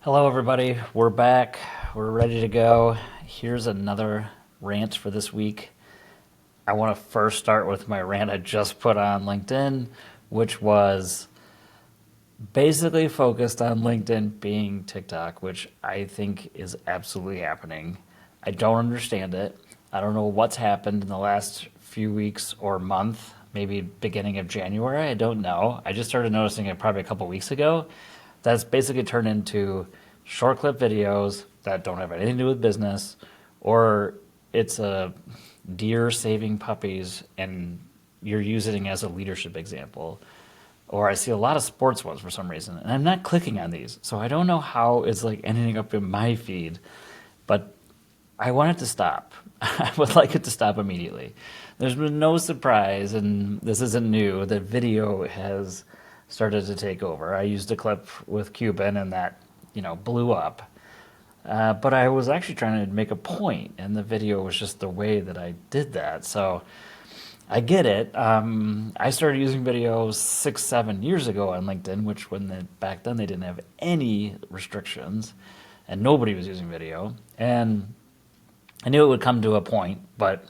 Hello, everybody. We're back. We're ready to go. Here's another rant for this week. I want to first start with my rant I just put on LinkedIn, which was basically focused on LinkedIn being TikTok, which I think is absolutely happening. I don't understand it. I don't know what's happened in the last few weeks or month, maybe beginning of January. I don't know. I just started noticing it probably a couple weeks ago. That's basically turned into short clip videos that don't have anything to do with business, or it's a deer saving puppies and you're using it as a leadership example. Or I see a lot of sports ones for some reason, and I'm not clicking on these, so I don't know how it's like ending up in my feed, but I want it to stop. I would like it to stop immediately. There's been no surprise, and this isn't new, that video has started to take over. I used a clip with Cuban, and that blew up. But I was actually trying to make a point, and the video was just the way that I did that. So I get it. I started using videos 6, 7 years ago on LinkedIn, which back then they didn't have any restrictions, and nobody was using video. And I knew it would come to a point, but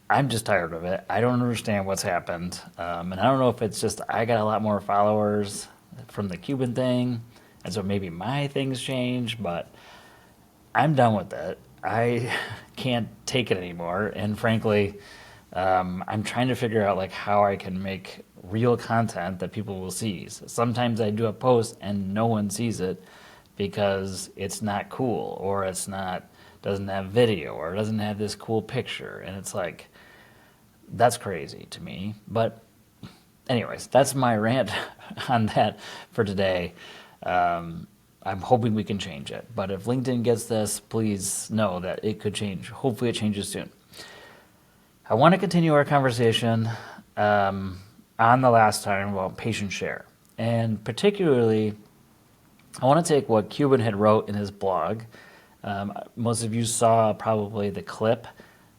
I'm just tired of it. I don't understand what's happened. And I don't know if it's just I got a lot more followers from the Cuban thing, and so maybe my things change, but I'm done with it. I can't take it anymore. And frankly, I'm trying to figure out like how I can make real content that people will see. So sometimes I do a post and no one sees it because it's not cool, or doesn't have video, or it doesn't have this cool picture, and it's like, that's crazy to me. But anyways, that's my rant on that for today. I'm hoping we can change it, but if LinkedIn gets this, please know that it could change. Hopefully it changes soon. I want to continue our conversation on the last time about patient share, and particularly I want to take what Cuban had wrote in his blog. Most of you saw probably the clip,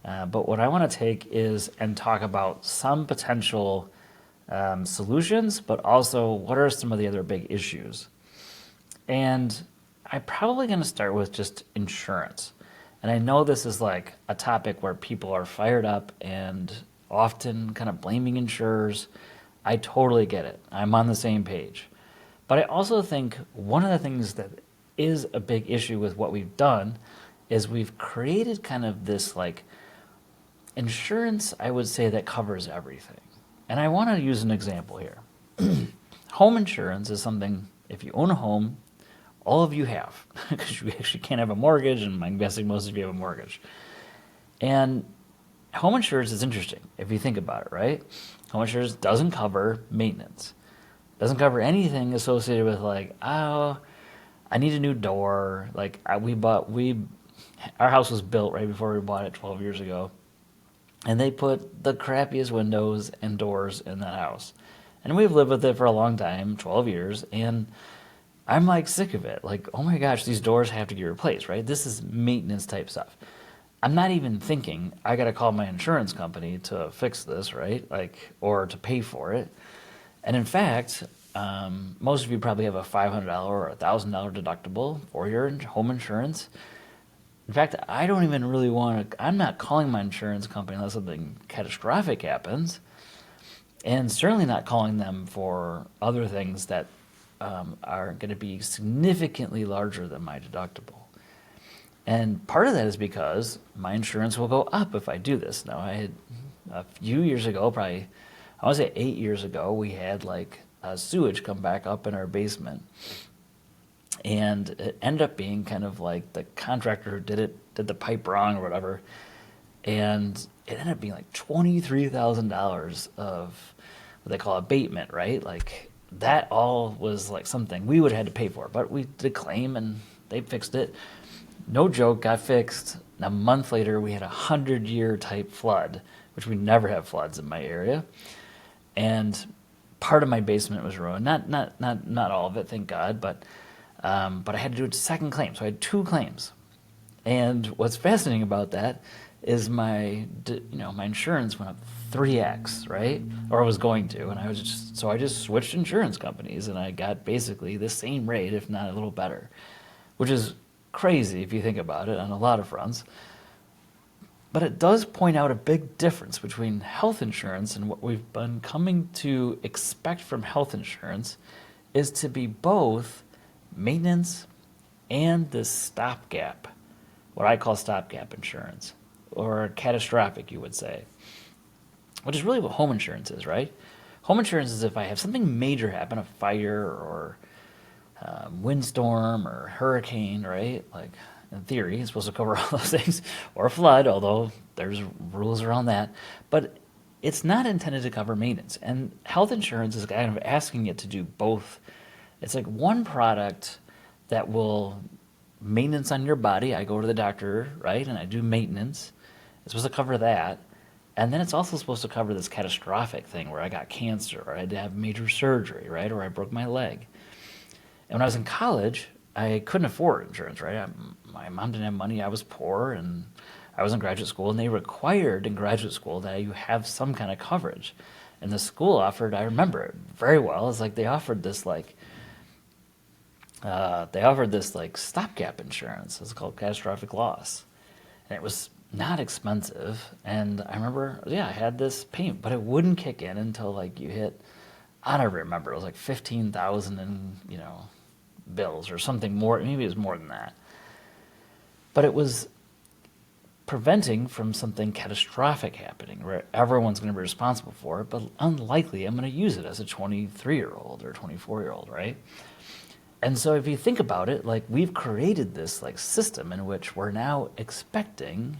but what I want to take is and talk about some potential solutions, but also what are some of the other big issues. And I'm probably going to start with just insurance. And I know this is like a topic where people are fired up and often kind of blaming insurers. I totally get it. I'm on the same page. But I also think one of the things that is a big issue with what we've done is we've created kind of this like insurance, I would say, that covers everything. And I want to use an example here. Home insurance is something, if you own a home, all of you have, because you actually can't have a mortgage, and I'm guessing most of you have a mortgage. And home insurance is interesting if you think about it, right? Home insurance doesn't cover maintenance. Doesn't cover anything associated with like, oh, I need a new door. Like our house was built right before we bought it 12 years ago. And they put the crappiest windows and doors in that house. And we've lived with it for a long time, 12 years, and I'm like sick of it. Like, oh my gosh, these doors have to get replaced, right? This is maintenance type stuff. I'm not even thinking I got to call my insurance company to fix this, right? Like, or to pay for it. And in fact, most of you probably have a $500 or $1,000 deductible for your home insurance. In fact, I don't even really want to, I'm not calling my insurance company unless something catastrophic happens, and certainly not calling them for other things that are going to be significantly larger than my deductible. And part of that is because my insurance will go up if I do this. Now, I had a few years ago, probably, I want to say 8 years ago, we had like sewage come back up in our basement. And it ended up being kind of like the contractor who did the pipe wrong or whatever. And it ended up being like $23,000 of what they call abatement, right? Like that all was like something we would have had to pay for. But we did a claim and they fixed it. No joke, got fixed. A month later, we had a 100-year type flood, which we never have floods in my area. And part of my basement was ruined. Not all of it, thank God, but I had to do a second claim, so I had 2 claims. And what's fascinating about that is my insurance went up 3x, right? Or I was going to, and I just switched insurance companies, and I got basically the same rate, if not a little better. which is crazy if you think about it on a lot of fronts. But it does point out a big difference between health insurance and what we've been coming to expect from health insurance is to be both maintenance and this stopgap, what I call stopgap insurance, or catastrophic, you would say, which is really what home insurance is, right? Home insurance is if I have something major happen, a fire or windstorm or hurricane, right? Like in theory, it's supposed to cover all those things, or a flood, although there's rules around that. But it's not intended to cover maintenance. And health insurance is kind of asking it to do both. It's like one product that will maintenance on your body. I go to the doctor, right? And I do maintenance. It's supposed to cover that. And then it's also supposed to cover this catastrophic thing where I got cancer or I had to have major surgery, right? Or I broke my leg. And when I was in college, I couldn't afford insurance, right? My mom didn't have money. I was poor, and I was in graduate school, and they required in graduate school that you have some kind of coverage. And the school offered, I remember it very well, it's like they offered this stopgap insurance. It's called catastrophic loss. And it was not expensive. And I remember, I had this payment, but it wouldn't kick in until like you hit, I don't remember, it was like 15,000 in, bills or something more, maybe it was more than that. But it was preventing from something catastrophic happening where everyone's going to be responsible for it, but unlikely I'm going to use it as a 23-year-old or 24-year-old, right? And so if you think about it, like we've created this like system in which we're now expecting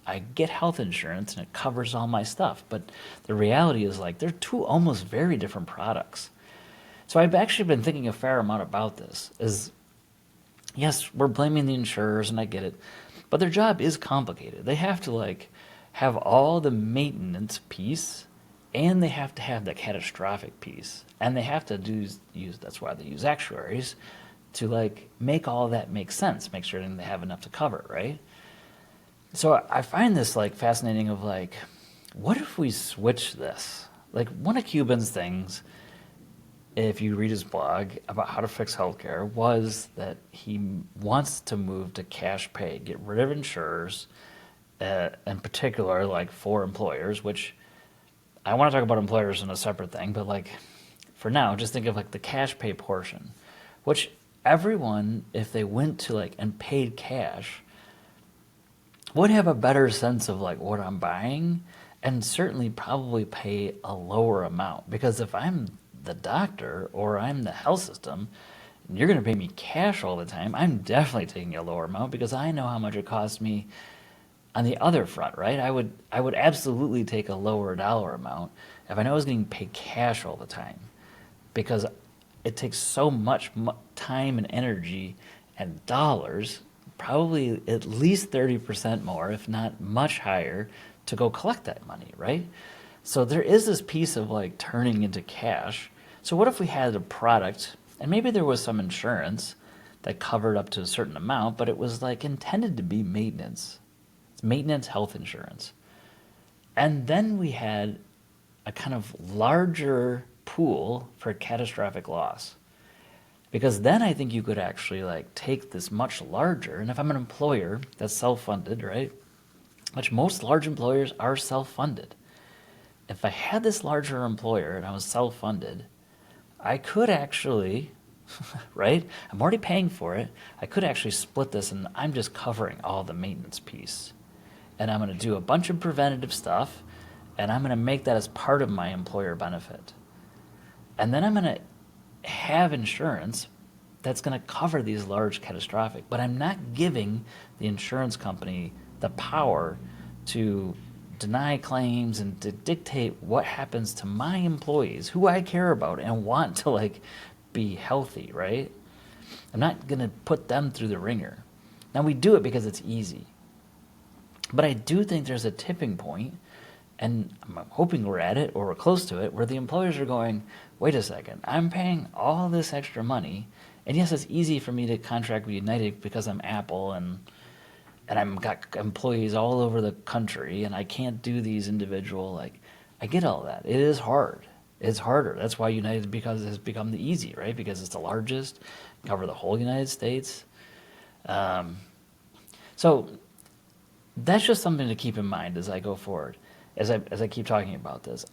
I get health insurance and it covers all my stuff. But the reality is like they're two almost very different products. So I've actually been thinking a fair amount about this. Yes, we're blaming the insurers and I get it, but their job is complicated. They have to like have all the maintenance piece and they have to have the catastrophic piece. And they have to use that's why they use actuaries to like make all that make sense, make sure they have enough to cover, right? So I find this like fascinating of like, what if we switch this? Like one of Cuban's things, if you read his blog about how to fix healthcare, was that he wants to move to cash pay, get rid of insurers, in particular like for employers, which I want to talk about employers in a separate thing, but like for now, just think of like the cash pay portion, which everyone, if they went to like and paid cash, would have a better sense of like what I'm buying and certainly probably pay a lower amount. Because if I'm the doctor or I'm the health system and you're going to pay me cash all the time, I'm definitely taking a lower amount because I know how much it costs me on the other front, right? I would absolutely take a lower dollar amount if I know I was getting paid cash all the time, because it takes so much time and energy and dollars, probably at least 30% more, if not much higher, to go collect that money, right? So there is this piece of like turning into cash. So what if we had a product, and maybe there was some insurance that covered up to a certain amount, but it was like intended to be maintenance. It's maintenance health insurance. And then we had a kind of larger pool for catastrophic loss. Because then I think you could actually like take this much larger, and if I'm an employer that's self-funded, right? Which most large employers are self-funded. If I had this larger employer and I was self-funded, I could actually, right? I'm already paying for it. I could actually split this and I'm just covering all the maintenance piece. And I'm going to do a bunch of preventative stuff and I'm going to make that as part of my employer benefit. And then I'm going to have insurance that's going to cover these large catastrophic, but I'm not giving the insurance company the power to deny claims and to dictate what happens to my employees who I care about and want to like be healthy, right? I'm not going to put them through the ringer. Now we do it because it's easy, but I do think there's a tipping point, and I'm hoping we're at it or we're close to it, where the employers are going, wait a second, I'm paying all this extra money, and yes, it's easy for me to contract with United because I'm Apple and I've got employees all over the country and I can't do these individual, like, I get all that. It is hard. It's harder. That's why United has become the easy, right? Because it's the largest, cover the whole United States. So that's just something to keep in mind as I go forward, as I keep talking about this.